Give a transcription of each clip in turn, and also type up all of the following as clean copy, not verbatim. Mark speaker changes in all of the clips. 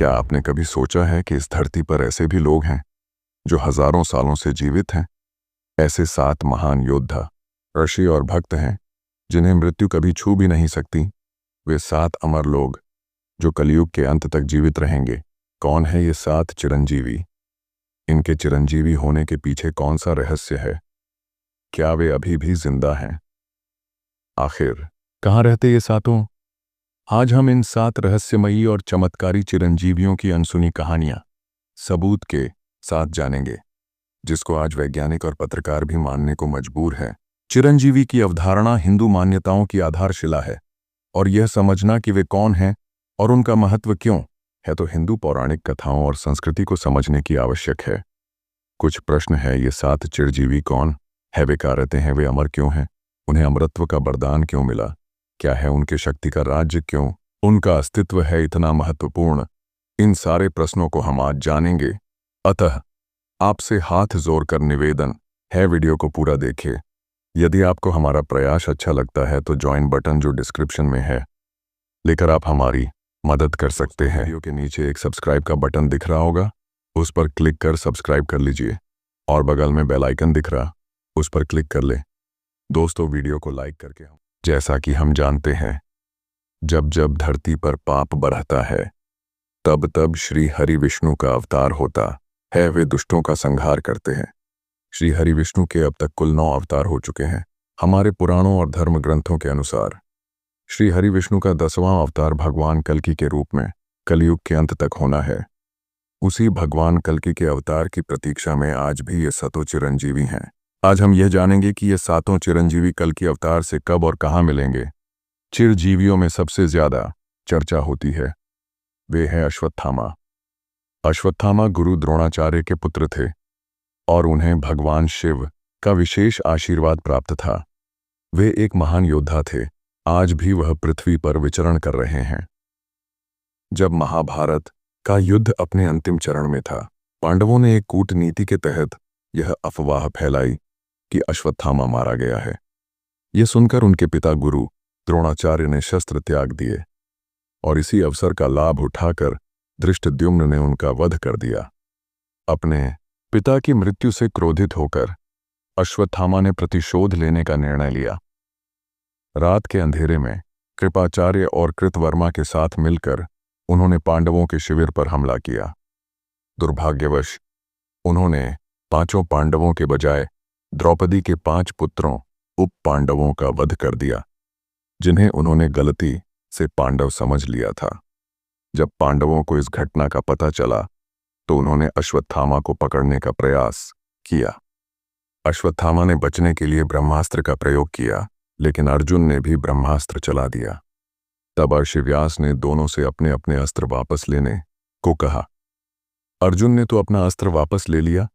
Speaker 1: क्या आपने कभी सोचा है कि इस धरती पर ऐसे भी लोग हैं जो हजारों सालों से जीवित हैं? ऐसे 7 महान योद्धा, ऋषि और भक्त हैं जिन्हें मृत्यु कभी छू भी नहीं सकती। वे 7 अमर लोग जो कलयुग के अंत तक जीवित रहेंगे। कौन है ये 7 चिरंजीवी? इनके चिरंजीवी होने के पीछे कौन सा रहस्य है? क्या वे अभी भी जिंदा हैं? आखिर कहाँ रहते ये सातों? आज हम इन 7 रहस्यमयी और चमत्कारी चिरंजीवियों की अनसुनी कहानियां सबूत के साथ जानेंगे, जिसको आज वैज्ञानिक और पत्रकार भी मानने को मजबूर है। चिरंजीवी की अवधारणा हिंदू मान्यताओं की आधारशिला है, और यह समझना कि वे कौन हैं और उनका महत्व क्यों है तो हिंदू पौराणिक कथाओं और संस्कृति को समझने की आवश्यक है। कुछ प्रश्न है, ये 7 चिरंजीवी कौन है? वे क्या रहते हैं? वे अमर क्यों हैं? उन्हें अमरत्व का वरदान क्यों मिला? क्या है उनके शक्ति का राज्य? क्यों उनका अस्तित्व है इतना महत्वपूर्ण? इन सारे प्रश्नों को हम आज जानेंगे। अतः आपसे हाथ जोड़कर निवेदन है, वीडियो को पूरा देखिए। यदि आपको हमारा प्रयास अच्छा लगता है तो ज्वाइन बटन जो डिस्क्रिप्शन में है लेकर आप हमारी मदद कर सकते हैं। वीडियो के नीचे एक सब्सक्राइब का बटन दिख रहा होगा, उस पर क्लिक कर सब्सक्राइब कर लीजिए, और बगल में बेल आइकन दिख रहा, उस पर क्लिक कर ले। दोस्तों, वीडियो को लाइक करके जैसा कि हम जानते हैं, जब जब धरती पर पाप बढ़ता है तब तब श्री हरि विष्णु का अवतार होता है। वे दुष्टों का संहार करते हैं। श्री हरि विष्णु के अब तक कुल 9 अवतार हो चुके हैं। हमारे पुराणों और धर्म ग्रंथों के अनुसार श्री हरि विष्णु का 10वां अवतार भगवान कल्कि के रूप में कलयुग के अंत तक होना है। उसी भगवान कल्कि के अवतार की प्रतीक्षा में आज भी ये 7 चिरंजीवी हैं। आज हम यह जानेंगे कि ये 7 चिरंजीवी कल्कि अवतार से कब और कहाँ मिलेंगे। चिरंजीवियों में सबसे ज्यादा चर्चा होती है वे हैं अश्वत्थामा। अश्वत्थामा गुरु द्रोणाचार्य के पुत्र थे और उन्हें भगवान शिव का विशेष आशीर्वाद प्राप्त था। वे एक महान योद्धा थे। आज भी वह पृथ्वी पर विचरण कर रहे हैं। जब महाभारत का युद्ध अपने अंतिम चरण में था, पांडवों ने एक कूटनीति के तहत यह अफवाह फैलाई कि अश्वत्थामा मारा गया है। यह सुनकर उनके पिता गुरु द्रोणाचार्य ने शस्त्र त्याग दिए और इसी अवसर का लाभ उठाकर धृष्टद्युम्न ने उनका वध कर दिया। अपने पिता की मृत्यु से क्रोधित होकर अश्वत्थामा ने प्रतिशोध लेने का निर्णय लिया। रात के अंधेरे में कृपाचार्य और कृतवर्मा के साथ मिलकर उन्होंने पांडवों के शिविर पर हमला किया। दुर्भाग्यवश उन्होंने 5 पांडवों के बजाय द्रौपदी के 5 पुत्रों उप पांडवों का वध कर दिया, जिन्हें उन्होंने गलती से पांडव समझ लिया था। जब पांडवों को इस घटना का पता चला तो उन्होंने अश्वत्थामा को पकड़ने का प्रयास किया। अश्वत्थामा ने बचने के लिए ब्रह्मास्त्र का प्रयोग किया, लेकिन अर्जुन ने भी ब्रह्मास्त्र चला दिया। तब ऋषि व्यास ने दोनों से अपने अपने अस्त्र वापस लेने को कहा। अर्जुन ने तो अपना अस्त्र वापस ले लिया,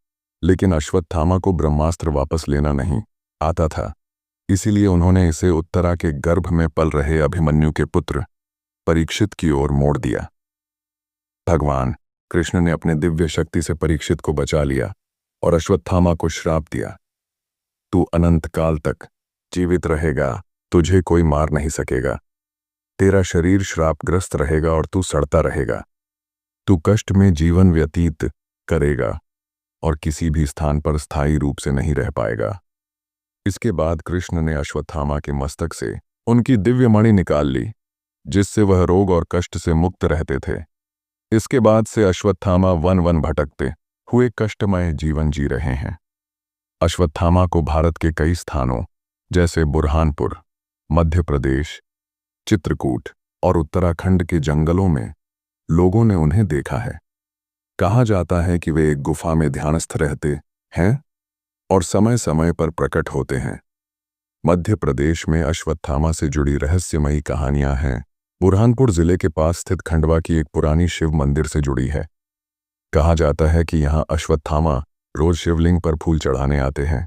Speaker 1: लेकिन अश्वत्थामा को ब्रह्मास्त्र वापस लेना नहीं आता था। इसीलिए उन्होंने इसे उत्तरा के गर्भ में पल रहे अभिमन्यु के पुत्र परीक्षित की ओर मोड़ दिया। भगवान कृष्ण ने अपने दिव्य शक्ति से परीक्षित को बचा लिया और अश्वत्थामा को श्राप दिया, तू अनंत काल तक जीवित रहेगा, तुझे कोई मार नहीं सकेगा। तेरा शरीर श्रापग्रस्त रहेगा और तू सड़ता रहेगा। तू कष्ट में जीवन व्यतीत करेगा और किसी भी स्थान पर स्थायी रूप से नहीं रह पाएगा। इसके बाद कृष्ण ने अश्वत्थामा के मस्तक से उनकी दिव्य मणि निकाल ली, जिससे वह रोग और कष्ट से मुक्त रहते थे। इसके बाद से अश्वत्थामा वन वन भटकते हुए कष्टमय जीवन जी रहे हैं। अश्वत्थामा को भारत के कई स्थानों जैसे बुरहानपुर, मध्य प्रदेश, चित्रकूट और उत्तराखंड के जंगलों में लोगों ने उन्हें देखा है। कहा जाता है कि वे एक गुफा में ध्यानस्थ रहते हैं और समय समय पर प्रकट होते हैं। मध्य प्रदेश में अश्वत्थामा से जुड़ी रहस्यमयी कहानियां हैं। बुरहानपुर जिले के पास स्थित खंडवा की एक पुरानी शिव मंदिर से जुड़ी है। कहा जाता है कि यहाँ अश्वत्थामा रोज शिवलिंग पर फूल चढ़ाने आते हैं।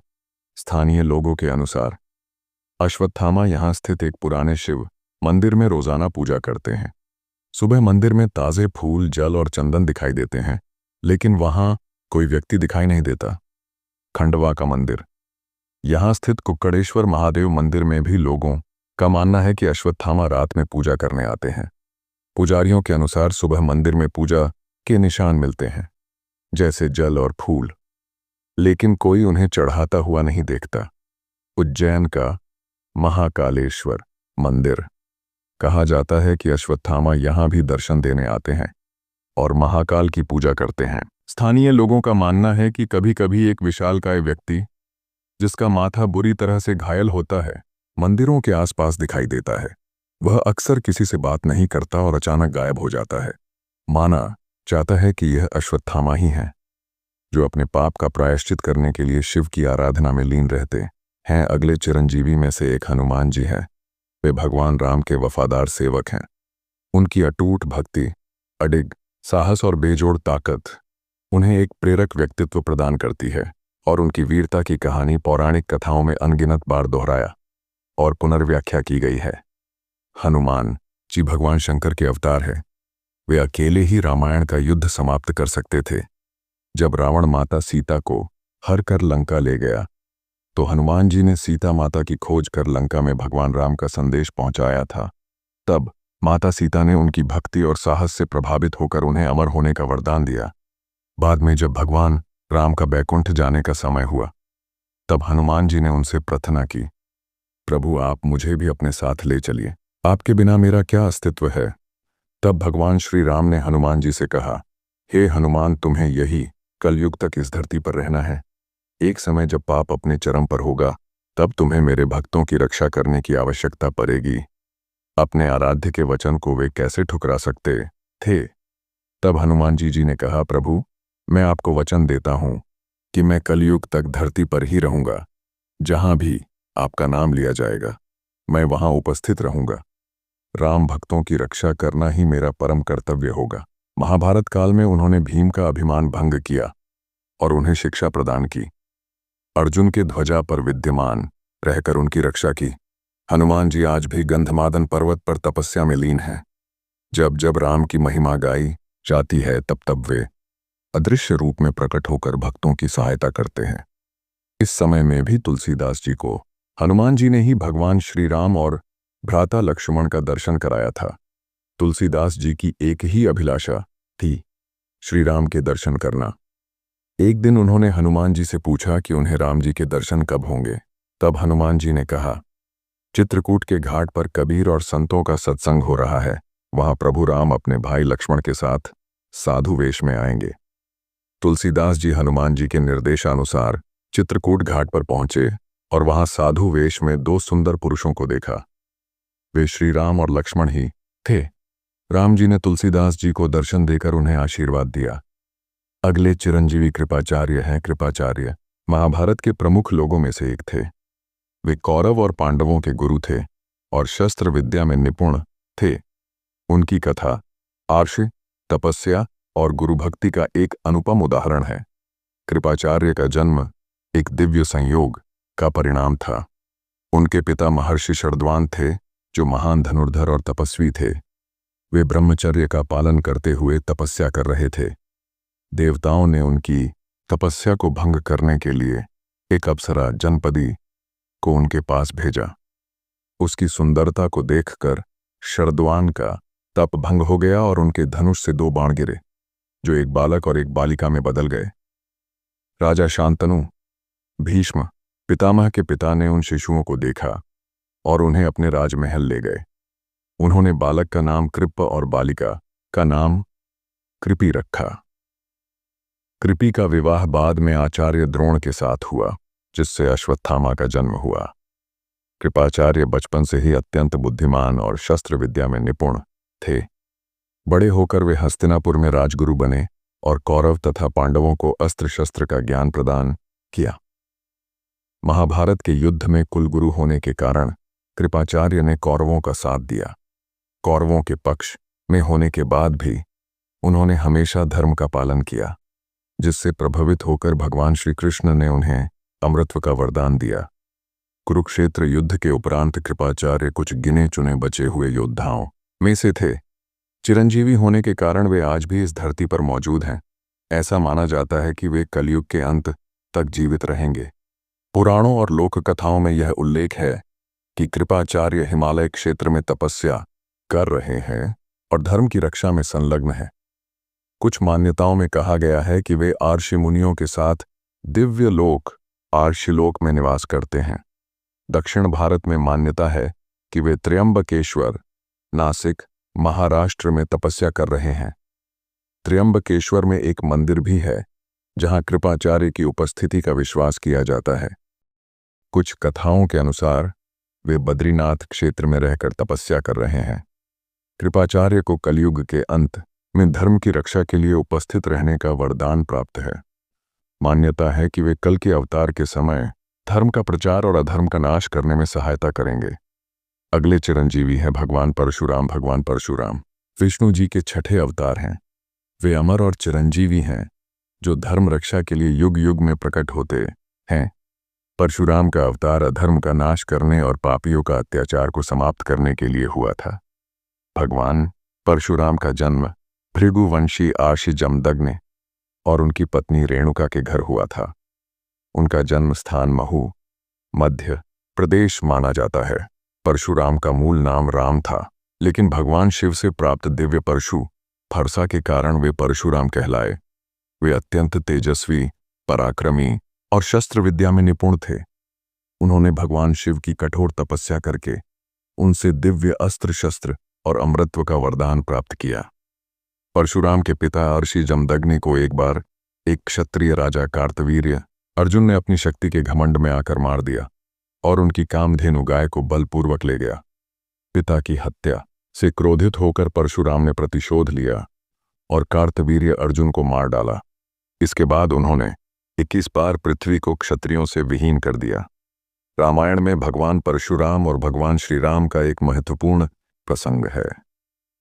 Speaker 1: स्थानीय लोगों के अनुसार अश्वत्थामा यहाँ स्थित एक पुराने शिव मंदिर में रोजाना पूजा करते हैं। सुबह मंदिर में ताजे फूल, जल और चंदन दिखाई देते हैं, लेकिन वहां कोई व्यक्ति दिखाई नहीं देता। खंडवा का मंदिर, यहाँ स्थित कुक्कड़ेश्वर महादेव मंदिर में भी लोगों का मानना है कि अश्वत्थामा रात में पूजा करने आते हैं। पुजारियों के अनुसार सुबह मंदिर में पूजा के निशान मिलते हैं, जैसे जल और फूल, लेकिन कोई उन्हें चढ़ाता हुआ नहीं देखता। उज्जैन का महाकालेश्वर मंदिर कहा जाता है कि अश्वत्थामा यहाँ भी दर्शन देने आते हैं और महाकाल की पूजा करते हैं। स्थानीय लोगों का मानना है कि कभी कभी एक विशालकाय व्यक्ति जिसका माथा बुरी तरह से घायल होता है मंदिरों के आसपास दिखाई देता है। वह अक्सर किसी से बात नहीं करता और अचानक गायब हो जाता है। माना जाता है कि यह अश्वत्थामा ही है जो अपने पाप का प्रायश्चित करने के लिए शिव की आराधना में लीन रहते हैं। अगले चिरंजीवी में से एक हनुमान जी हैं। वे भगवान राम के वफादार सेवक हैं। उनकी अटूट भक्ति, अडिग साहस और बेजोड़ ताकत उन्हें एक प्रेरक व्यक्तित्व प्रदान करती है और उनकी वीरता की कहानी पौराणिक कथाओं में अनगिनत बार दोहराया और पुनर्व्याख्या की गई है। हनुमान जी भगवान शंकर के अवतार हैं। वे अकेले ही रामायण का युद्ध समाप्त कर सकते थे। जब रावण माता सीता को हर कर लंका ले गया तो हनुमान जी ने सीता माता की खोज कर लंका में भगवान राम का संदेश पहुंचाया था। तब माता सीता ने उनकी भक्ति और साहस से प्रभावित होकर उन्हें अमर होने का वरदान दिया। बाद में जब भगवान राम का बैकुंठ जाने का समय हुआ तब हनुमान जी ने उनसे प्रार्थना की, प्रभु आप मुझे भी अपने साथ ले चलिए, आपके बिना मेरा क्या अस्तित्व है। तब भगवान श्री राम ने हनुमान जी से कहा, हे हनुमान, तुम्हें यही कलयुग तक इस धरती पर रहना है। एक समय जब पाप अपने चरम पर होगा तब तुम्हें मेरे भक्तों की रक्षा करने की आवश्यकता पड़ेगी। अपने आराध्य के वचन को वे कैसे ठुकरा सकते थे। तब हनुमान जी ने कहा, प्रभु मैं आपको वचन देता हूं कि मैं कलयुग तक धरती पर ही रहूंगा। जहां भी आपका नाम लिया जाएगा मैं वहां उपस्थित रहूंगा। राम भक्तों की रक्षा करना ही मेरा परम कर्तव्य होगा। महाभारत काल में उन्होंने भीम का अभिमान भंग किया और उन्हें शिक्षा प्रदान की। अर्जुन के ध्वजा पर विद्यमान रहकर उनकी रक्षा की। हनुमान जी आज भी गंधमादन पर्वत पर तपस्या में लीन हैं। जब जब राम की महिमा गाई जाती है तब तब वे अदृश्य रूप में प्रकट होकर भक्तों की सहायता करते हैं। इस समय में भी तुलसीदास जी को हनुमान जी ने ही भगवान श्री राम और भ्राता लक्ष्मण का दर्शन कराया था। तुलसीदास जी की एक ही अभिलाषा थी, श्री राम के दर्शन करना। एक दिन उन्होंने हनुमान जी से पूछा कि उन्हें राम जी के दर्शन कब होंगे। तब हनुमान जी ने कहा, चित्रकूट के घाट पर कबीर और संतों का सत्संग हो रहा है, वहां प्रभु राम अपने भाई लक्ष्मण के साथ साधु वेश में आएंगे। तुलसीदास जी हनुमान जी के निर्देशानुसार चित्रकूट घाट पर पहुंचे और वहां साधु वेश में दो सुंदर पुरुषों को देखा। वे श्री राम और लक्ष्मण ही थे। राम जी ने तुलसीदास जी को दर्शन देकर उन्हें आशीर्वाद दिया। अगले चिरंजीवी कृपाचार्य हैं। कृपाचार्य महाभारत के प्रमुख लोगों में से एक थे। वे कौरव और पांडवों के गुरु थे और शस्त्र विद्या में निपुण थे। उनकी कथा आर्ष, तपस्या और गुरु भक्ति का एक अनुपम उदाहरण है। कृपाचार्य का जन्म एक दिव्य संयोग का परिणाम था। उनके पिता महर्षि शरद्वान थे जो महान धनुर्धर और तपस्वी थे। वे ब्रह्मचर्य का पालन करते हुए तपस्या कर रहे थे। देवताओं ने उनकी तपस्या को भंग करने के लिए एक अप्सरा जनपदी को उनके पास भेजा। उसकी सुंदरता को देखकर शरद्वान का तप भंग हो गया और उनके धनुष से दो बाण गिरे जो एक बालक और एक बालिका में बदल गए। राजा शांतनु, भीष्म पितामह के पिता ने उन शिशुओं को देखा और उन्हें अपने राजमहल ले गए। उन्होंने बालक का नाम कृप और बालिका का नाम कृपि रखा। कृपि का विवाह बाद में आचार्य द्रोण के साथ हुआ, जिससे अश्वत्थामा का जन्म हुआ। कृपाचार्य बचपन से ही अत्यंत बुद्धिमान और शस्त्र विद्या में निपुण थे। बड़े होकर वे हस्तिनापुर में राजगुरु बने और कौरव तथा पांडवों को अस्त्र शस्त्र का ज्ञान प्रदान किया। महाभारत के युद्ध में कुलगुरु होने के कारण कृपाचार्य ने कौरवों का साथ दिया। कौरवों के पक्ष में होने के बाद भी उन्होंने हमेशा धर्म का पालन किया, जिससे प्रभावित होकर भगवान श्री कृष्ण ने उन्हें अमृतत्व का वरदान दिया। कुरुक्षेत्र युद्ध के उपरांत कृपाचार्य कुछ गिने चुने बचे हुए योद्धाओं में से थे। चिरंजीवी होने के कारण वे आज भी इस धरती पर मौजूद हैं। ऐसा माना जाता है कि वे कलयुग के अंत तक जीवित रहेंगे। पुराणों और लोक कथाओं में यह उल्लेख है कि कृपाचार्य हिमालय क्षेत्र में तपस्या कर रहे हैं और धर्म की रक्षा में संलग्न हैं। कुछ मान्यताओं में कहा गया है कि वे आर्षि मुनियों के साथ दिव्य लोक आर्षिलोक में निवास करते हैं। दक्षिण भारत में मान्यता है कि वे त्र्यंबकेश्वर नासिक महाराष्ट्र में तपस्या कर रहे हैं। त्र्यंबकेश्वर में एक मंदिर भी है जहां कृपाचार्य की उपस्थिति का विश्वास किया जाता है। कुछ कथाओं के अनुसार वे बद्रीनाथ क्षेत्र में रहकर तपस्या कर रहे हैं। कृपाचार्य को कलयुग के अंत में धर्म की रक्षा के लिए उपस्थित रहने का वरदान प्राप्त है। मान्यता है कि वे कल के अवतार के समय धर्म का प्रचार और अधर्म का नाश करने में सहायता करेंगे। अगले चिरंजीवी है भगवान परशुराम। भगवान परशुराम विष्णु जी के छठे अवतार हैं। वे अमर और चिरंजीवी हैं जो धर्म रक्षा के लिए युग युग में प्रकट होते हैं। परशुराम का अवतार अधर्म का नाश करने और पापियों का अत्याचार को समाप्त करने के लिए हुआ था। भगवान परशुराम का जन्म भृगुवंशी आर्षि जमदग्नि और उनकी पत्नी रेणुका के घर हुआ था। उनका जन्म स्थान महू मध्य प्रदेश माना जाता है। परशुराम का मूल नाम राम था, लेकिन भगवान शिव से प्राप्त दिव्य परशु फरसा के कारण वे परशुराम कहलाए। वे अत्यंत तेजस्वी, पराक्रमी और शस्त्र विद्या में निपुण थे। उन्होंने भगवान शिव की कठोर तपस्या करके उनसे दिव्य अस्त्र शस्त्र और अमरत्व का वरदान प्राप्त किया। परशुराम के पिता अर्षि जमदग्नि को एक बार एक क्षत्रिय राजा कार्तवीर्य अर्जुन ने अपनी शक्ति के घमंड में आकर मार दिया और उनकी कामधेनु गाय को बलपूर्वक ले गया। पिता की हत्या से क्रोधित होकर परशुराम ने प्रतिशोध लिया और कार्तवीर्य अर्जुन को मार डाला। इसके बाद उन्होंने 21 बार पृथ्वी को क्षत्रियों से विहीन कर दिया। रामायण में भगवान परशुराम और भगवान श्री राम का एक महत्वपूर्ण प्रसंग है।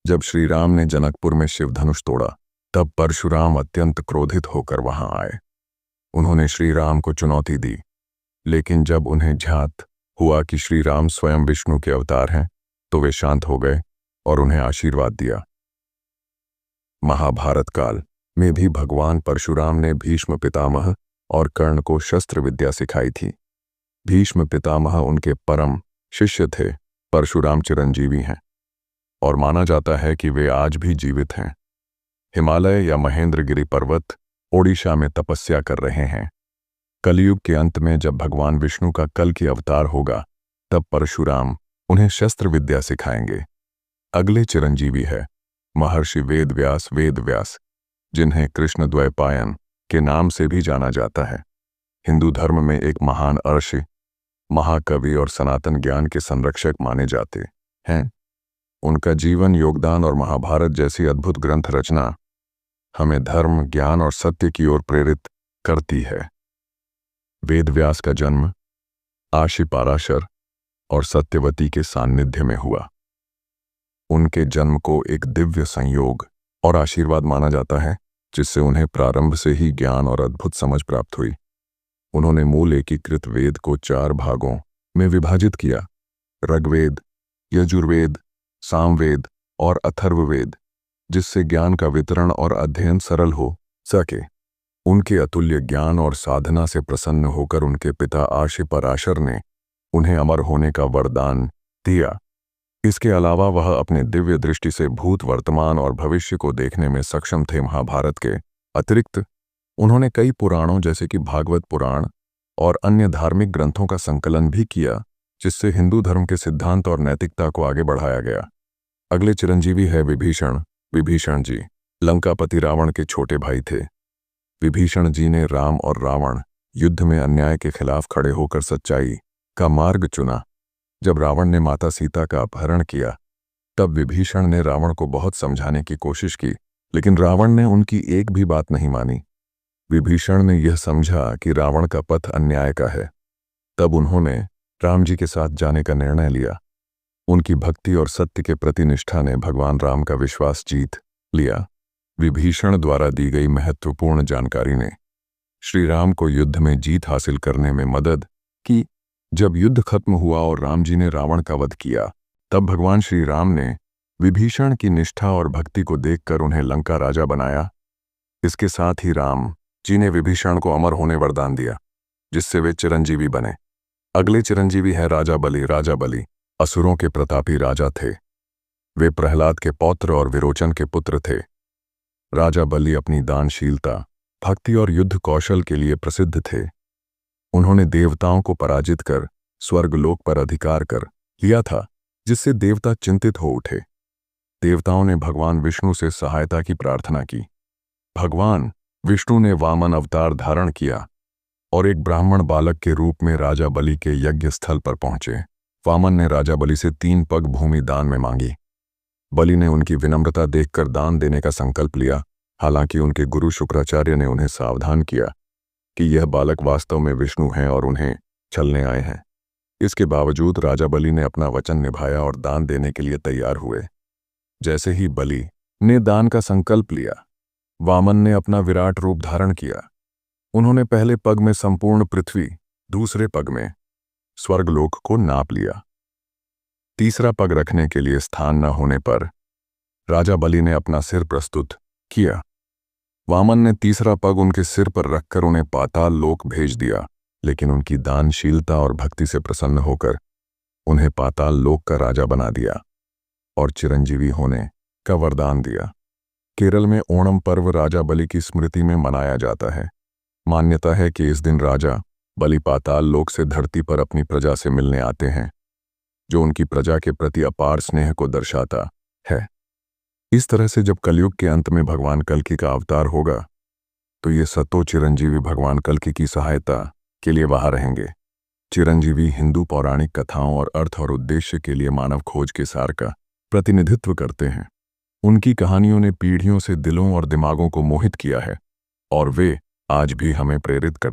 Speaker 1: जब श्री राम ने जनकपुर में शिवधनुष तोड़ा, तब परशुराम अत्यंत क्रोधित होकर वहां आए। उन्होंने श्री राम को चुनौती दी, लेकिन जब उन्हें ज्ञात हुआ कि श्री राम स्वयं विष्णु के अवतार हैं, तो वे शांत हो गए और उन्हें आशीर्वाद दिया। महाभारत काल में भी भगवान परशुराम ने भीष्म पितामह और कर्ण को शस्त्र विद्या सिखाई थी। भीष्म पितामह उनके परम शिष्य थे। परशुराम चिरंजीवी हैं और माना जाता है कि वे आज भी जीवित हैं। हिमालय या महेंद्रगिरी पर्वत ओडिशा में तपस्या कर रहे हैं। कलयुग के अंत में जब भगवान विष्णु का कल की अवतार होगा, तब परशुराम उन्हें शस्त्र विद्या सिखाएंगे। अगले चिरंजीवी है महर्षि वेदव्यास, जिन्हें कृष्ण द्वैपायन के नाम से भी जाना जाता है। हिंदू धर्म में एक महान अर्षि, महाकवि और सनातन ज्ञान के संरक्षक माने जाते हैं। उनका जीवन, योगदान और महाभारत जैसी अद्भुत ग्रंथ रचना हमें धर्म, ज्ञान और सत्य की ओर प्रेरित करती है। वेदव्यास का जन्म आशी पाराशर और सत्यवती के सान्निध्य में हुआ। उनके जन्म को एक दिव्य संयोग और आशीर्वाद माना जाता है, जिससे उन्हें प्रारंभ से ही ज्ञान और अद्भुत समझ प्राप्त हुई। उन्होंने मूल एकीकृत वेद को 4 भागों में विभाजित किया: ऋग्वेद, यजुर्वेद, सामवेद और अथर्ववेद, जिससे ज्ञान का वितरण और अध्ययन सरल हो सके। उनके अतुल्य ज्ञान और साधना से प्रसन्न होकर उनके पिता आशी पराशर ने उन्हें अमर होने का वरदान दिया। इसके अलावा वह अपने दिव्य दृष्टि से भूत, वर्तमान और भविष्य को देखने में सक्षम थे। महाभारत के अतिरिक्त उन्होंने कई पुराणों जैसे कि भागवत पुराण और अन्य धार्मिक ग्रंथों का संकलन भी किया, जिससे हिंदू धर्म के सिद्धांत और नैतिकता को आगे बढ़ाया गया। अगले चिरंजीवी है विभीषण। विभीषण जी लंकापति रावण के छोटे भाई थे। विभीषण जी ने राम और रावण युद्ध में अन्याय के खिलाफ खड़े होकर सच्चाई का मार्ग चुना। जब रावण ने माता सीता का अपहरण किया, तब विभीषण ने रावण को बहुत समझाने की कोशिश की, लेकिन रावण ने उनकी एक भी बात नहीं मानी। विभीषण ने यह समझा कि रावण का पथ अन्याय का है। तब उन्होंने राम जी के साथ जाने का निर्णय लिया। उनकी भक्ति और सत्य के प्रति निष्ठा ने भगवान राम का विश्वास जीत लिया। विभीषण द्वारा दी गई महत्वपूर्ण जानकारी ने श्री राम को युद्ध में जीत हासिल करने में मदद की। जब युद्ध खत्म हुआ और राम जी ने रावण का वध किया, तब भगवान श्री राम ने विभीषण की निष्ठा और भक्ति को देखकर उन्हें लंका राजा बनाया। इसके साथ ही राम जी ने विभीषण को अमर होने वरदान दिया, जिससे वे चिरंजीवी बने। अगले चिरंजीवी है राजा बलि। राजा बलि असुरों के प्रतापी राजा थे। वे प्रहलाद के पौत्र और विरोचन के पुत्र थे। राजा बलि अपनी दानशीलता, भक्ति और युद्ध कौशल के लिए प्रसिद्ध थे। उन्होंने देवताओं को पराजित कर स्वर्गलोक पर अधिकार कर लिया था, जिससे देवता चिंतित हो उठे। देवताओं ने भगवान विष्णु से सहायता की प्रार्थना की। भगवान विष्णु ने वामन अवतार धारण किया और एक ब्राह्मण बालक के रूप में राजा बलि के यज्ञ स्थल पर पहुंचे। वामन ने राजा बलि से 3 पग भूमि दान में मांगी। बलि ने उनकी विनम्रता देखकर दान देने का संकल्प लिया। हालांकि उनके गुरु शुक्राचार्य ने उन्हें सावधान किया कि यह बालक वास्तव में विष्णु हैं और उन्हें छलने आए हैं। इसके बावजूद राजा बलि ने अपना वचन निभाया और दान देने के लिए तैयार हुए। जैसे ही बलि ने दान का संकल्प लिया, वामन ने अपना विराट रूप धारण किया। उन्होंने पहले पग में संपूर्ण पृथ्वी, दूसरे पग में स्वर्गलोक को नाप लिया। तीसरा पग रखने के लिए स्थान न होने पर राजा बलि ने अपना सिर प्रस्तुत किया। वामन ने तीसरा पग उनके सिर पर रखकर उन्हें पाताल लोक भेज दिया, लेकिन उनकी दानशीलता और भक्ति से प्रसन्न होकर उन्हें पाताल लोक का राजा बना दिया और चिरंजीवी होने का वरदान दिया। केरल में ओणम पर्व राजा बलि की स्मृति में मनाया जाता है। मान्यता है कि इस दिन राजा बलि पाताल लोक से धरती पर अपनी प्रजा से मिलने आते हैं, जो उनकी प्रजा के प्रति अपार स्नेह को दर्शाता है। इस तरह से जब कलयुग के अंत में भगवान कल्कि का अवतार होगा, तो ये सतो चिरंजीवी भगवान कल्कि की सहायता के लिए वहां रहेंगे। चिरंजीवी हिंदू पौराणिक कथाओं और अर्थ और उद्देश्य के लिए मानव खोज के सार का प्रतिनिधित्व करते हैं। उनकी कहानियों ने पीढ़ियों से दिलों और दिमागों को मोहित किया है और वे आज भी हमें प्रेरित करते हैं।